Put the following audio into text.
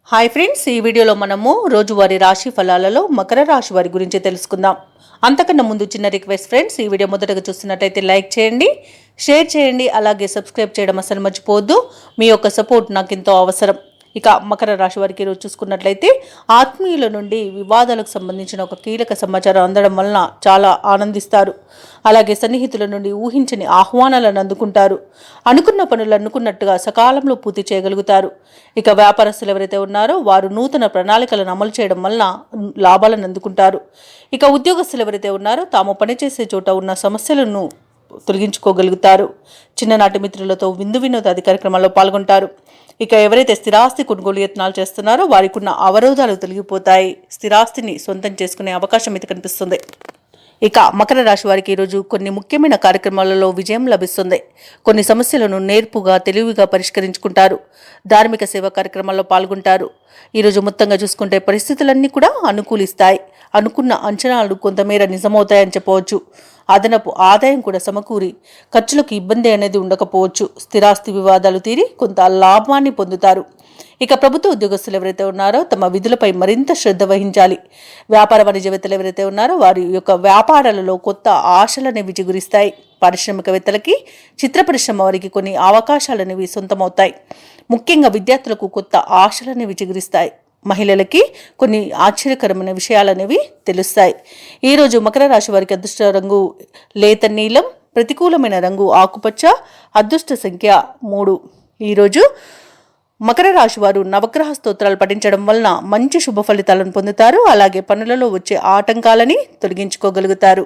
Hi friends, ఈ వీడియోలో మనము రోజువారీ రాశి ఫలాలలో మకర రాశి వారి గురించి తెలుసుకుందాం. అంతకన్నా ముందు చిన్న రిక్వెస్ట్ ఫ్రెండ్స్, ఈ వీడియో మొదటగా చూస్తున్నట్టయితే లైక్ చేయండి, షేర్ చేయండి, అలాగే సబ్స్క్రైబ్ చేయడం అసలు మర్చిపోవద్దు. మీ యొక్క సపోర్ట్ నాకు ఎంతో అవసరం. ఇక మకర రాశి వారికి ఈరోజు చూసుకున్నట్లయితే ఆత్మీయుల నుండి వివాదాలకు సంబంధించిన ఒక కీలక సమాచారం అందడం వలన చాలా ఆనందిస్తారు. అలాగే సన్నిహితుల నుండి ఊహించని ఆహ్వానాలను అందుకుంటారు. అనుకున్న పనులు అనుకున్నట్టుగా సకాలంలో పూర్తి చేయగలుగుతారు. ఇక వ్యాపారస్తులు ఎవరైతే ఉన్నారో వారు నూతన ప్రణాళికలను అమలు చేయడం వలన లాభాలను అందుకుంటారు. ఇక ఉద్యోగస్తులు ఎవరైతే ఉన్నారో తాము పనిచేసే చోట ఉన్న సమస్యలను తొలగించుకోగలుగుతారు. చిన్ననాటి మిత్రులతో విందు వినోదాది కార్యక్రమాల్లో పాల్గొంటారు. ఇక ఎవరైతే స్థిరాస్తి కొనుగోలు యత్నాలు చేస్తున్నారో వారికి ఉన్న అవరోధాలు తొలగిపోతాయి. స్థిరాస్తిని సొంతం చేసుకునే అవకాశం అయితే కనిపిస్తుంది. ఇక మకర రాశి వారికి ఈరోజు కొన్ని ముఖ్యమైన కార్యక్రమాలలో విజయం లభిస్తుంది. కొన్ని సమస్యలను నేర్పుగా తెలివిగా పరిష్కరించుకుంటారు. ధార్మిక సేవా కార్యక్రమాల్లో పాల్గొంటారు. ఈరోజు మొత్తంగా చూసుకుంటే పరిస్థితులన్నీ కూడా అనుకూలిస్తాయి. అనుకున్న అంచనాలు కొంతమేర నిజమవుతాయని చెప్పవచ్చు. అదనపు ఆదాయం కూడా సమకూరి ఖర్చులకు ఇబ్బంది అనేది ఉండకపోవచ్చు. స్థిరాస్తి వివాదాలు తీరి కొంత లాభాన్ని పొందుతారు. ఇక ప్రభుత్వ ఉద్యోగస్తులు ఎవరైతే ఉన్నారో తమ విధులపై మరింత శ్రద్ధ వహించాలి. వ్యాపార వాణిజ్యవేత్తలు ఎవరైతే ఉన్నారో వారి యొక్క వ్యాపారాలలో కొత్త ఆశలనేవి చిగురిస్తాయి. పారిశ్రామికవేత్తలకి, చిత్ర పరిశ్రమ వారికి కొన్ని అవకాశాలనేవి సొంతమవుతాయి. ముఖ్యంగా విద్యార్థులకు కొత్త ఆశలనేవి చిగురిస్తాయి. మహిళలకి కొన్ని ఆశ్చర్యకరమైన విషయాలనేవి తెలుస్తాయి. ఈరోజు మకర రాశి వారికి అదృష్ట రంగు లేత నీలం, ప్రతికూలమైన రంగు ఆకుపచ్చ, అదృష్ట సంఖ్య 3. ఈరోజు మకర రాశి వారు నవగ్రహ స్తోత్రాలు పఠించడం వలన మంచి శుభ ఫలితాలను పొందుతారు. అలాగే పనులలో వచ్చే ఆటంకాలని తొలగించుకోగలుగుతారు.